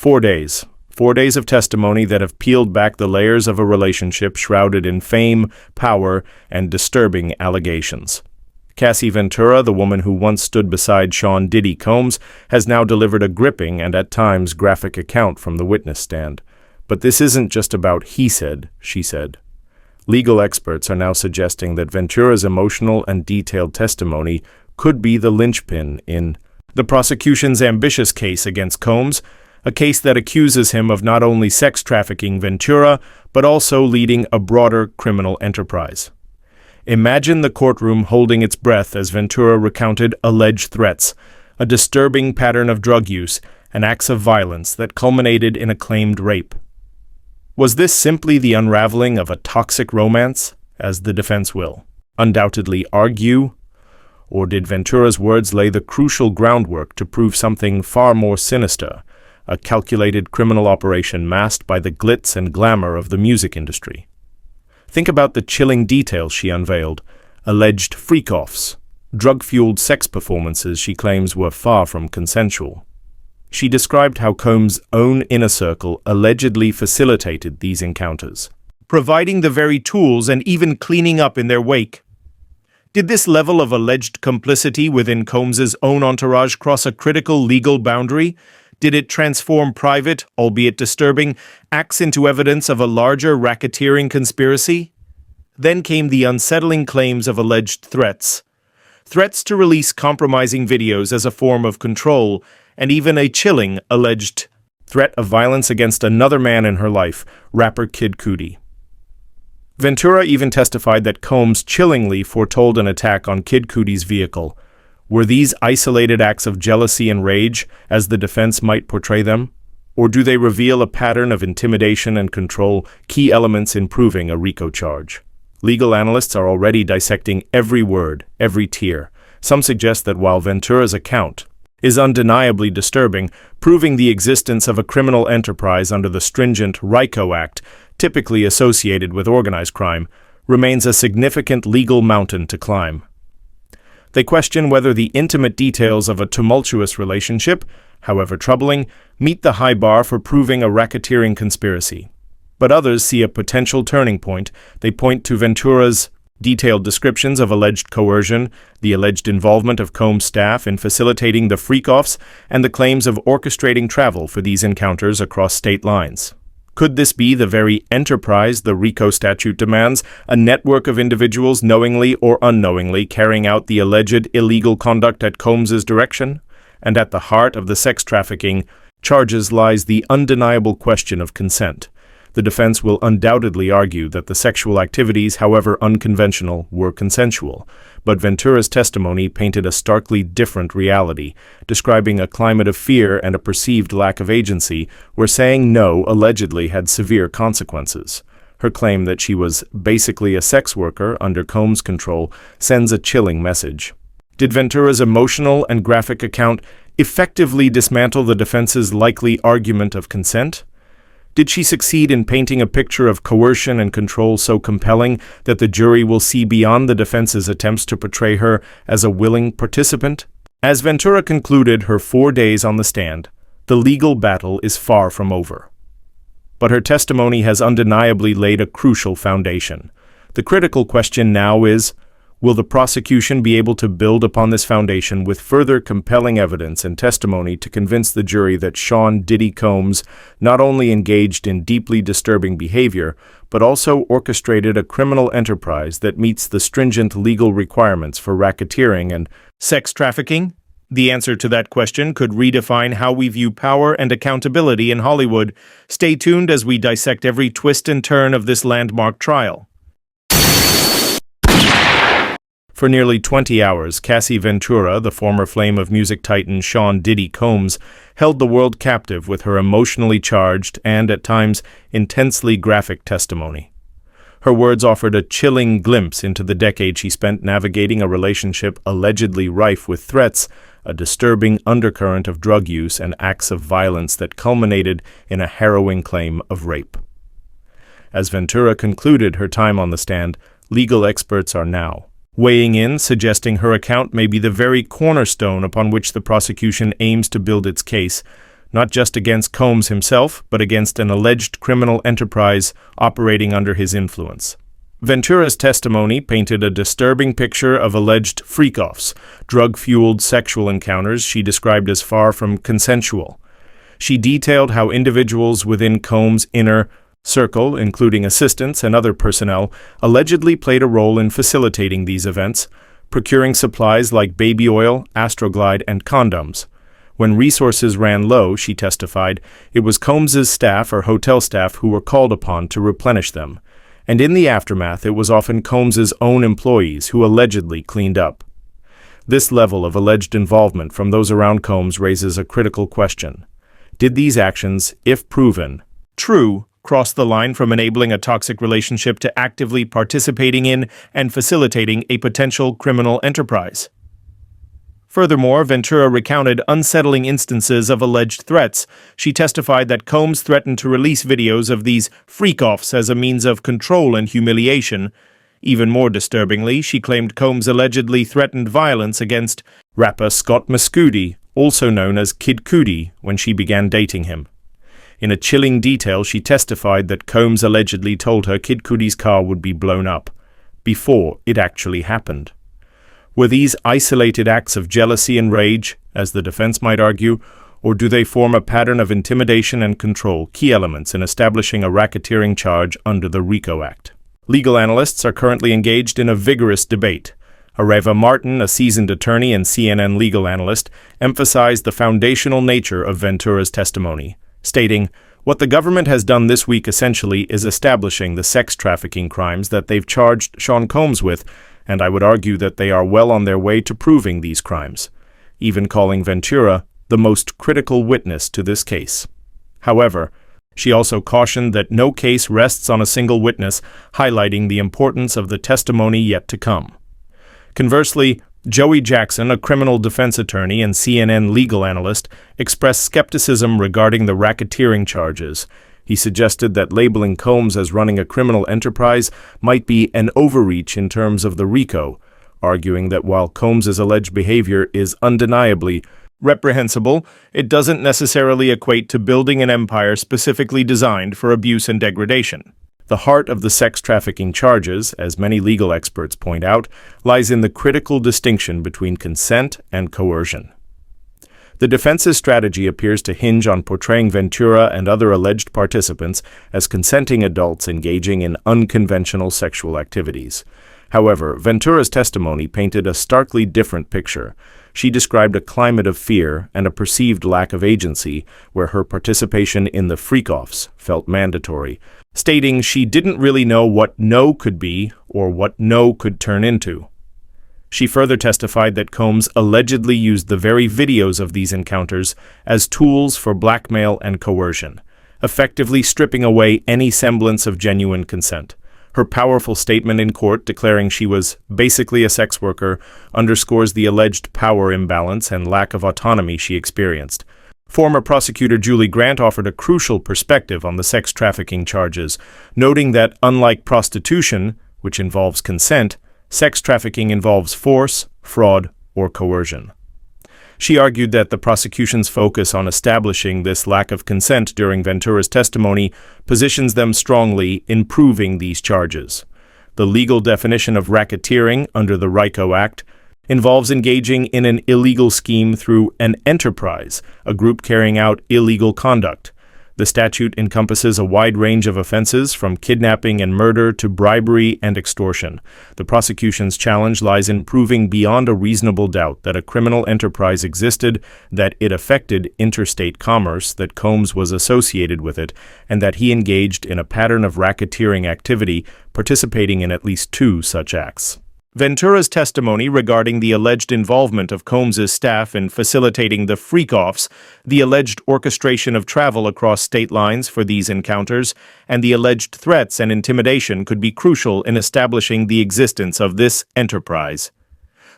4 days. 4 days of testimony that have peeled back the layers of a relationship shrouded in fame, power, and disturbing allegations. Cassie Ventura, the woman who once stood beside Sean Diddy Combs, has now delivered a gripping and at times graphic account from the witness stand. But this isn't just about he said, she said. Legal experts are now suggesting that Ventura's emotional and detailed testimony could be the linchpin in the prosecution's ambitious case against Combs, a case that accuses him of not only sex trafficking Ventura, but also leading a broader criminal enterprise. Imagine the courtroom holding its breath as Ventura recounted alleged threats, a disturbing pattern of drug use, and acts of violence that culminated in a claimed rape. Was this simply the unraveling of a toxic romance, as the defense will undoubtedly argue? Or did Ventura's words lay the crucial groundwork to prove something far more sinister, a calculated criminal operation masked by the glitz and glamour of the music industry? Think about the chilling details she unveiled: alleged freak-offs, drug-fueled sex performances she claims were far from consensual. She described how Combs' own inner circle allegedly facilitated these encounters, providing the very tools and even cleaning up in their wake. Did this level of alleged complicity within Combs' own entourage cross a critical legal boundary? Did it transform private, albeit disturbing, acts into evidence of a larger racketeering conspiracy? Then came the unsettling claims of alleged threats. Threats to release compromising videos as a form of control, and even a chilling alleged threat of violence against another man in her life, rapper Kid Cudi. Ventura even testified that Combs chillingly foretold an attack on Kid Cudi's vehicle. Were these isolated acts of jealousy and rage, as the defense might portray them? Or do they reveal a pattern of intimidation and control, key elements in proving a RICO charge? Legal analysts are already dissecting every word, every tear. Some suggest that while Ventura's account is undeniably disturbing, proving the existence of a criminal enterprise under the stringent RICO Act, typically associated with organized crime, remains a significant legal mountain to climb. They question whether the intimate details of a tumultuous relationship, however troubling, meet the high bar for proving a racketeering conspiracy. But others see a potential turning point. They point to Ventura's detailed descriptions of alleged coercion, the alleged involvement of Combs' staff in facilitating the freak-offs, and the claims of orchestrating travel for these encounters across state lines. Could this be the very enterprise the RICO statute demands, a network of individuals knowingly or unknowingly carrying out the alleged illegal conduct at Combs' direction? And at the heart of the sex trafficking charges lies the undeniable question of consent. The defense will undoubtedly argue that the sexual activities, however unconventional, were consensual. But Ventura's testimony painted a starkly different reality, describing a climate of fear and a perceived lack of agency, where saying no allegedly had severe consequences. Her claim that she was basically a sex worker under Combs' control sends a chilling message. Did Ventura's emotional and graphic account effectively dismantle the defense's likely argument of consent? Did she succeed in painting a picture of coercion and control so compelling that the jury will see beyond the defense's attempts to portray her as a willing participant? As Ventura concluded her 4 days on the stand, the legal battle is far from over. But her testimony has undeniably laid a crucial foundation. The critical question now is, will the prosecution be able to build upon this foundation with further compelling evidence and testimony to convince the jury that Sean Diddy Combs not only engaged in deeply disturbing behavior, but also orchestrated a criminal enterprise that meets the stringent legal requirements for racketeering and sex trafficking? The answer to that question could redefine how we view power and accountability in Hollywood. Stay tuned as we dissect every twist and turn of this landmark trial. For nearly 20 hours, Cassie Ventura, the former flame of music titan Sean Diddy Combs, held the world captive with her emotionally charged and, at times, intensely graphic testimony. Her words offered a chilling glimpse into the decade she spent navigating a relationship allegedly rife with threats, a disturbing undercurrent of drug use and acts of violence that culminated in a harrowing claim of rape. As Ventura concluded her time on the stand, legal experts are now weighing in, suggesting her account may be the very cornerstone upon which the prosecution aims to build its case, not just against Combs himself, but against an alleged criminal enterprise operating under his influence. Ventura's testimony painted a disturbing picture of alleged freak-offs, drug-fueled sexual encounters she described as far from consensual. She detailed how individuals within Combs' inner circle, including assistants and other personnel, allegedly played a role in facilitating these events, procuring supplies like baby oil, Astroglide, and condoms. When resources ran low, she testified, it was Combs's staff or hotel staff who were called upon to replenish them. And in the aftermath, it was often Combs's own employees who allegedly cleaned up. This level of alleged involvement from those around Combs raises a critical question. Did these actions, if proven true, cross the line from enabling a toxic relationship to actively participating in and facilitating a potential criminal enterprise? Furthermore, Ventura recounted unsettling instances of alleged threats. She testified that Combs threatened to release videos of these freak-offs as a means of control and humiliation. Even more disturbingly, she claimed Combs allegedly threatened violence against rapper Scott Mescudi, also known as Kid Cudi, when she began dating him. In a chilling detail, she testified that Combs allegedly told her Kid Cudi's car would be blown up, before it actually happened. Were these isolated acts of jealousy and rage, as the defense might argue, or do they form a pattern of intimidation and control, key elements in establishing a racketeering charge under the RICO Act? Legal analysts are currently engaged in a vigorous debate. Areva Martin, a seasoned attorney and CNN legal analyst, emphasized the foundational nature of Ventura's testimony, stating, "What the government has done this week essentially is establishing the sex trafficking crimes that they've charged Sean Combs with, and I would argue that they are well on their way to proving these crimes," even calling Ventura the most critical witness to this case. However, she also cautioned that no case rests on a single witness, highlighting the importance of the testimony yet to come. Conversely, Joey Jackson, a criminal defense attorney and CNN legal analyst, expressed skepticism regarding the racketeering charges. He suggested that labeling Combs as running a criminal enterprise might be an overreach in terms of the RICO, arguing that while Combs's alleged behavior is undeniably reprehensible, it doesn't necessarily equate to building an empire specifically designed for abuse and degradation. The heart of the sex trafficking charges, as many legal experts point out, lies in the critical distinction between consent and coercion. The defense's strategy appears to hinge on portraying Ventura and other alleged participants as consenting adults engaging in unconventional sexual activities. However, Ventura's testimony painted a starkly different picture. She described a climate of fear and a perceived lack of agency where her participation in the freak-offs felt mandatory, stating she didn't really know what no could be or what no could turn into. She further testified that Combs allegedly used the very videos of these encounters as tools for blackmail and coercion, effectively stripping away any semblance of genuine consent. Her powerful statement in court declaring she was basically a sex worker underscores the alleged power imbalance and lack of autonomy she experienced. Former prosecutor Julie Grant offered a crucial perspective on the sex trafficking charges, noting that unlike prostitution, which involves consent, sex trafficking involves force, fraud, or coercion. She argued that the prosecution's focus on establishing this lack of consent during Ventura's testimony positions them strongly in proving these charges. The legal definition of racketeering under the RICO Act involves engaging in an illegal scheme through an enterprise, a group carrying out illegal conduct. The statute encompasses a wide range of offenses from kidnapping and murder to bribery and extortion. The prosecution's challenge lies in proving beyond a reasonable doubt that a criminal enterprise existed, that it affected interstate commerce, that Combs was associated with it, and that he engaged in a pattern of racketeering activity, participating in at least 2 such acts. Ventura's testimony regarding the alleged involvement of Combs's staff in facilitating the freak-offs, the alleged orchestration of travel across state lines for these encounters, and the alleged threats and intimidation could be crucial in establishing the existence of this enterprise.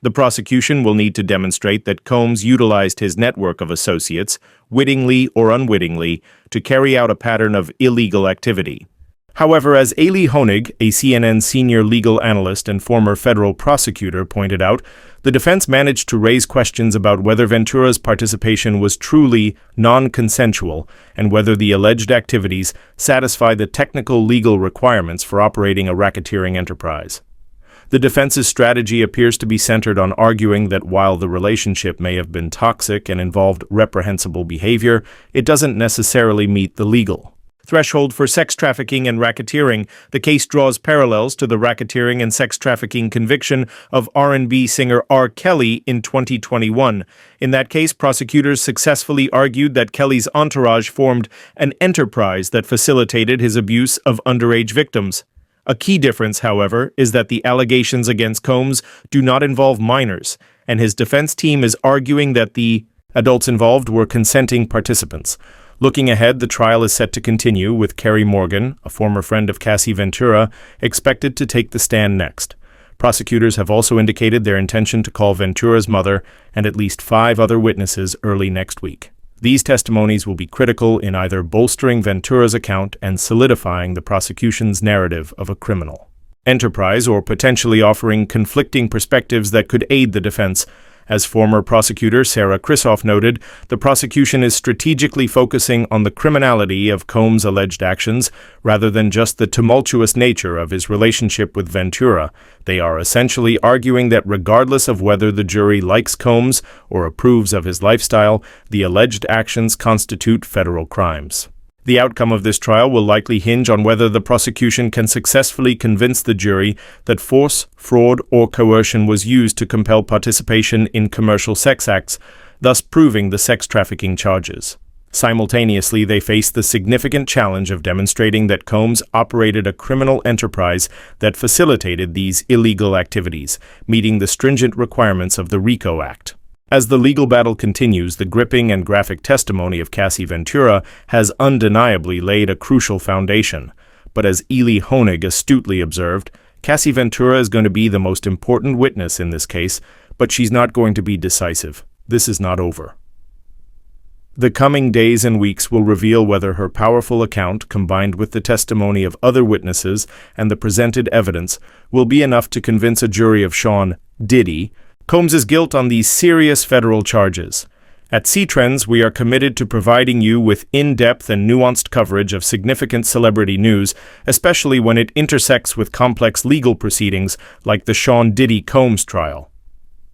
The prosecution will need to demonstrate that Combs utilized his network of associates, wittingly or unwittingly, to carry out a pattern of illegal activity. However, as Ailey Honig, a CNN senior legal analyst and former federal prosecutor, pointed out, The defense managed to raise questions about whether Ventura's participation was truly non-consensual and whether the alleged activities satisfy the technical legal requirements for operating a racketeering enterprise. The defense's strategy appears to be centered on arguing that while the relationship may have been toxic and involved reprehensible behavior, it doesn't necessarily meet the legal threshold for sex trafficking and racketeering. The case draws parallels to the racketeering and sex trafficking conviction of R&B singer R. Kelly in 2021. In that case, prosecutors successfully argued that Kelly's entourage formed an enterprise that facilitated his abuse of underage victims. A key difference, however, is that the allegations against Combs do not involve minors, and his defense team is arguing that the adults involved were consenting participants. Looking ahead, the trial is set to continue, with Carrie Morgan, a former friend of Cassie Ventura, expected to take the stand next. Prosecutors have also indicated their intention to call Ventura's mother and at least 5 other witnesses early next week. These testimonies will be critical in either bolstering Ventura's account and solidifying the prosecution's narrative of a criminal enterprise, or potentially offering conflicting perspectives that could aid the defense. As former prosecutor Sarah Krisoff noted, the prosecution is strategically focusing on the criminality of Combs' alleged actions rather than just the tumultuous nature of his relationship with Ventura. They are essentially arguing that regardless of whether the jury likes Combs or approves of his lifestyle, the alleged actions constitute federal crimes. The outcome of this trial will likely hinge on whether the prosecution can successfully convince the jury that force, fraud, or coercion was used to compel participation in commercial sex acts, thus proving the sex trafficking charges. Simultaneously, they face the significant challenge of demonstrating that Combs operated a criminal enterprise that facilitated these illegal activities, meeting the stringent requirements of the RICO Act. As the legal battle continues, the gripping and graphic testimony of Cassie Ventura has undeniably laid a crucial foundation. But as Ely Honig astutely observed, Cassie Ventura is going to be the most important witness in this case, but she's not going to be decisive. This is not over. The coming days and weeks will reveal whether her powerful account, combined with the testimony of other witnesses and the presented evidence, will be enough to convince a jury of Sean Diddy Combs' guilt on these serious federal charges. At CEtrends, we are committed to providing you with in-depth and nuanced coverage of significant celebrity news, especially when it intersects with complex legal proceedings like the Sean Diddy Combs trial.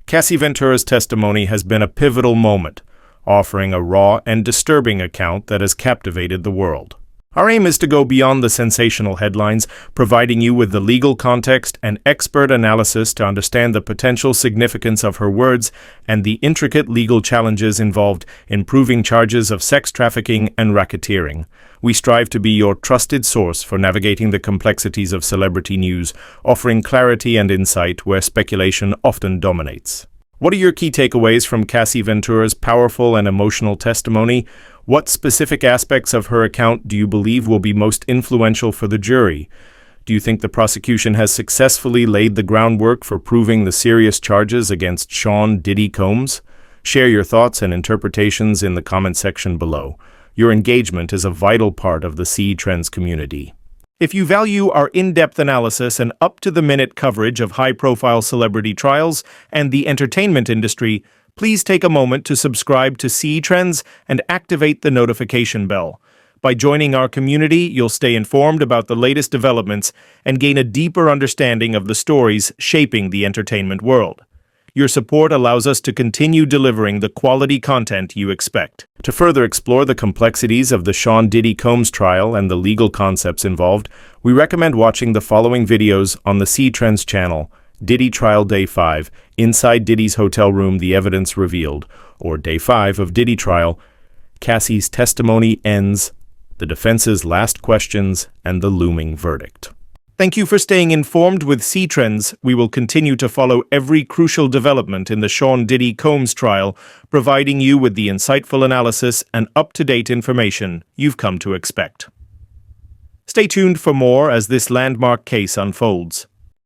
Cassie Ventura's testimony has been a pivotal moment, offering a raw and disturbing account that has captivated the world. Our aim is to go beyond the sensational headlines, providing you with the legal context and expert analysis to understand the potential significance of her words and the intricate legal challenges involved in proving charges of sex trafficking and racketeering. We strive to be your trusted source for navigating the complexities of celebrity news, offering clarity and insight where speculation often dominates. What are your key takeaways from Cassie Ventura's powerful and emotional testimony? What specific aspects of her account do you believe will be most influential for the jury? Do you think the prosecution has successfully laid the groundwork for proving the serious charges against Sean Diddy Combs? Share your thoughts and interpretations in the comment section below. Your engagement is a vital part of the CEtrends community. If you value our in-depth analysis and up-to-the-minute coverage of high-profile celebrity trials and the entertainment industry, please take a moment to subscribe to CEtrends and activate the notification bell. By joining our community, you'll stay informed about the latest developments and gain a deeper understanding of the stories shaping the entertainment world. Your support allows us to continue delivering the quality content you expect. To further explore the complexities of the Sean Diddy Combs trial and the legal concepts involved, we recommend watching the following videos on the CEtrends channel: Diddy Trial Day 5, Inside Diddy's Hotel Room, The Evidence Revealed, or Day 5 of Diddy Trial, Cassie's Testimony Ends, the defense's last questions, and the looming verdict. Thank you for staying informed with CEtrends. We will continue to follow every crucial development in the Sean Diddy Combs trial, providing you with the insightful analysis and up-to-date information you've come to expect. Stay tuned for more as this landmark case unfolds.